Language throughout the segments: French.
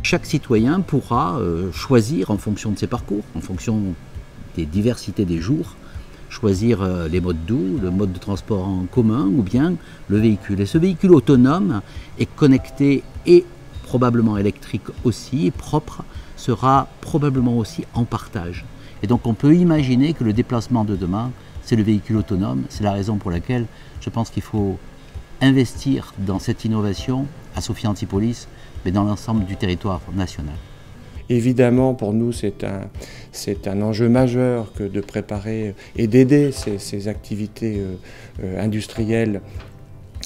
Chaque citoyen pourra choisir en fonction de ses parcours, en fonction des diversités des jours, choisir les modes doux, le mode de transport en commun ou bien le véhicule. Et ce véhicule autonome est connecté et probablement électrique aussi, et propre, sera probablement aussi en partage. Et donc on peut imaginer que le déplacement de demain, c'est le véhicule autonome. C'est la raison pour laquelle je pense qu'il faut investir dans cette innovation à Sophia Antipolis, mais dans l'ensemble du territoire national. Évidemment, pour nous, c'est un enjeu majeur que de préparer et d'aider ces activités industrielles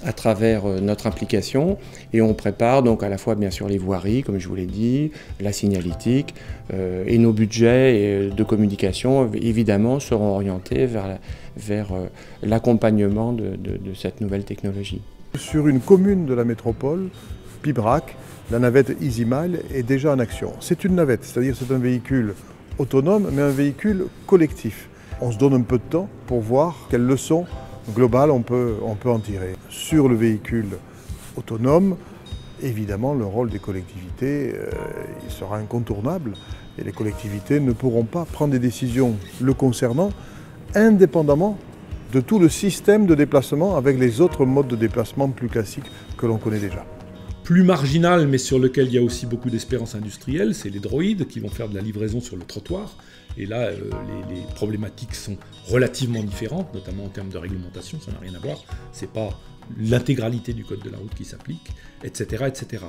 à travers notre implication. Et on prépare donc à la fois bien sûr les voiries, comme je vous l'ai dit, la signalétique, et nos budgets de communication, évidemment, seront orientés vers l'accompagnement de cette nouvelle technologie. Sur une commune de la métropole, Pibrac, la navette EasyMile est déjà en action. C'est une navette, c'est-à-dire c'est un véhicule autonome, mais un véhicule collectif. On se donne un peu de temps pour voir quelles leçons globales on peut en tirer. Sur le véhicule autonome, évidemment, le rôle des collectivités il sera incontournable et les collectivités ne pourront pas prendre des décisions le concernant indépendamment de tout le système de déplacement avec les autres modes de déplacement plus classiques que l'on connaît déjà. Plus marginal, mais sur lequel il y a aussi beaucoup d'espérance industrielle, c'est les droïdes qui vont faire de la livraison sur le trottoir. Et là, les problématiques sont relativement différentes, notamment en termes de réglementation, ça n'a rien à voir. C'est pas l'intégralité du code de la route qui s'applique, etc., etc.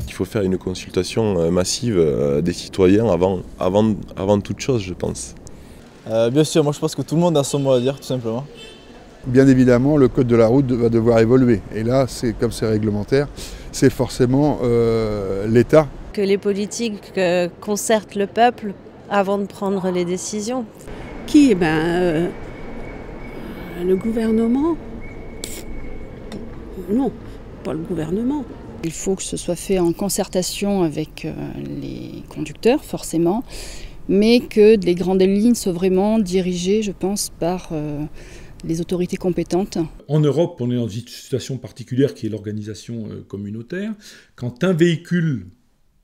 Il faut faire une consultation massive des citoyens avant toute chose, je pense. Bien sûr, moi je pense que tout le monde a son mot à dire, tout simplement. Bien évidemment, le code de la route va devoir évoluer. Et là, comme c'est réglementaire, c'est forcément l'État. Que les politiques concertent le peuple avant de prendre les décisions. Qui? Le gouvernement? Non, pas le gouvernement. Il faut que ce soit fait en concertation avec les conducteurs, forcément, mais que les grandes lignes soient vraiment dirigées, je pense, par les autorités compétentes. En Europe, on est dans une situation particulière qui est l'organisation communautaire. Quand un véhicule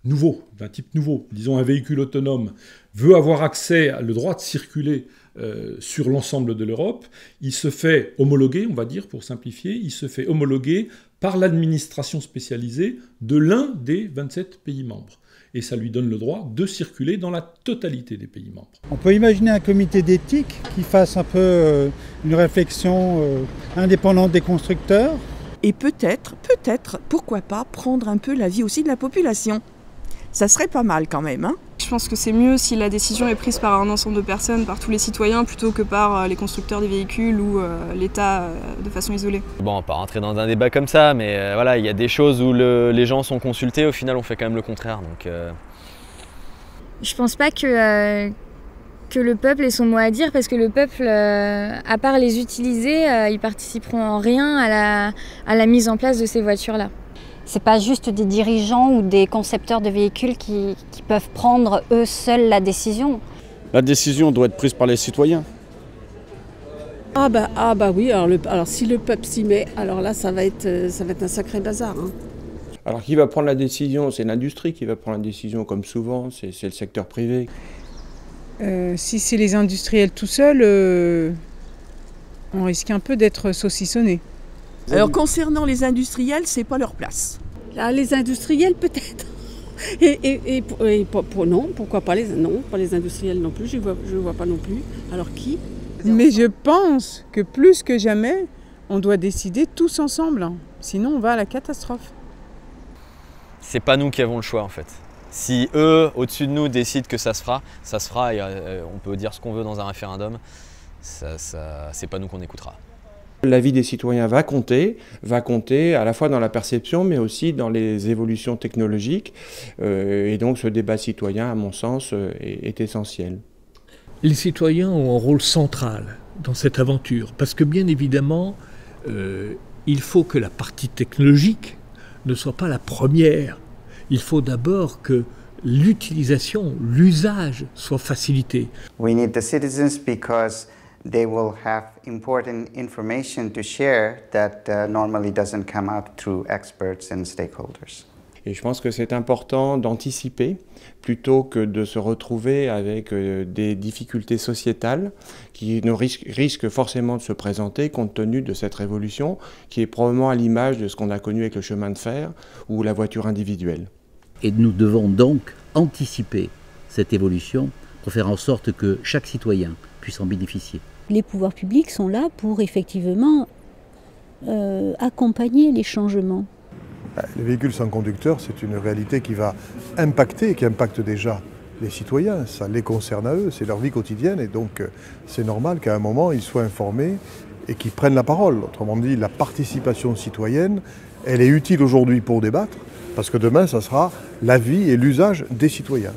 nouveau, d'un type nouveau, disons un véhicule autonome, veut avoir accès à le droit de circuler sur l'ensemble de l'Europe, il se fait homologuer, on va dire pour simplifier, il se fait homologuer par l'administration spécialisée de l'un des 27 pays membres. Et ça lui donne le droit de circuler dans la totalité des pays membres. On peut imaginer un comité d'éthique qui fasse un peu une réflexion indépendante des constructeurs. Et peut-être, pourquoi pas, prendre un peu l'avis aussi de la population. Ça serait pas mal quand même, hein. Je pense que c'est mieux si la décision est prise par un ensemble de personnes, par tous les citoyens, plutôt que par les constructeurs des véhicules ou l'État de façon isolée. Bon, on va pas rentrer dans un débat comme ça, mais voilà, il y a des choses où les gens sont consultés, au final on fait quand même le contraire. Donc, Je pense pas que le peuple ait son mot à dire, parce que le peuple, à part les utiliser, ils participeront en rien à la mise en place de ces voitures-là. C'est pas juste des dirigeants ou des concepteurs de véhicules qui peuvent prendre eux seuls la décision. La décision doit être prise par les citoyens. Ah bah oui, alors si le peuple s'y met, alors là ça va être un sacré bazar. Hein. Alors qui va prendre la décision? C'est l'industrie qui va prendre la décision, comme souvent, c'est le secteur privé. Si c'est les industriels tout seuls, on risque un peu d'être saucissonnés. Alors concernant les industriels, c'est pas leur place. Là, les industriels peut-être. Non, pourquoi pas pas les industriels non plus, je vois pas non plus. Alors qui? Mais je pense que plus que jamais, on doit décider tous ensemble. Sinon, on va à la catastrophe. c'est pas nous qui avons le choix en fait. Si eux, au-dessus de nous, décident que ça se fera et on peut dire ce qu'on veut dans un référendum, c'est pas nous qu'on écoutera. L'avis des citoyens va compter à la fois dans la perception mais aussi dans les évolutions technologiques et donc ce débat citoyen à mon sens est essentiel. Les citoyens ont un rôle central dans cette aventure parce que bien évidemment il faut que la partie technologique ne soit pas la première. Il faut d'abord que l'utilisation, l'usage soit facilité. We need the citizens because they will have important information to share that normally doesn't come out through experts and stakeholders. Et je pense que c'est important d'anticiper plutôt que de se retrouver avec des difficultés sociétales qui risquent forcément de se présenter compte tenu de cette révolution qui est probablement à l'image de ce qu'on a connu avec le chemin de fer ou la voiture individuelle. Et nous devons donc anticiper cette évolution pour faire en sorte que chaque citoyen puisse en bénéficier. Les pouvoirs publics sont là pour effectivement accompagner les changements. Les véhicules sans conducteur, c'est une réalité qui va impacter, qui impacte déjà les citoyens. Ça les concerne à eux, c'est leur vie quotidienne et donc c'est normal qu'à un moment ils soient informés et qu'ils prennent la parole. Autrement dit, la participation citoyenne, elle est utile aujourd'hui pour débattre parce que demain, ça sera l'avis et l'usage des citoyens.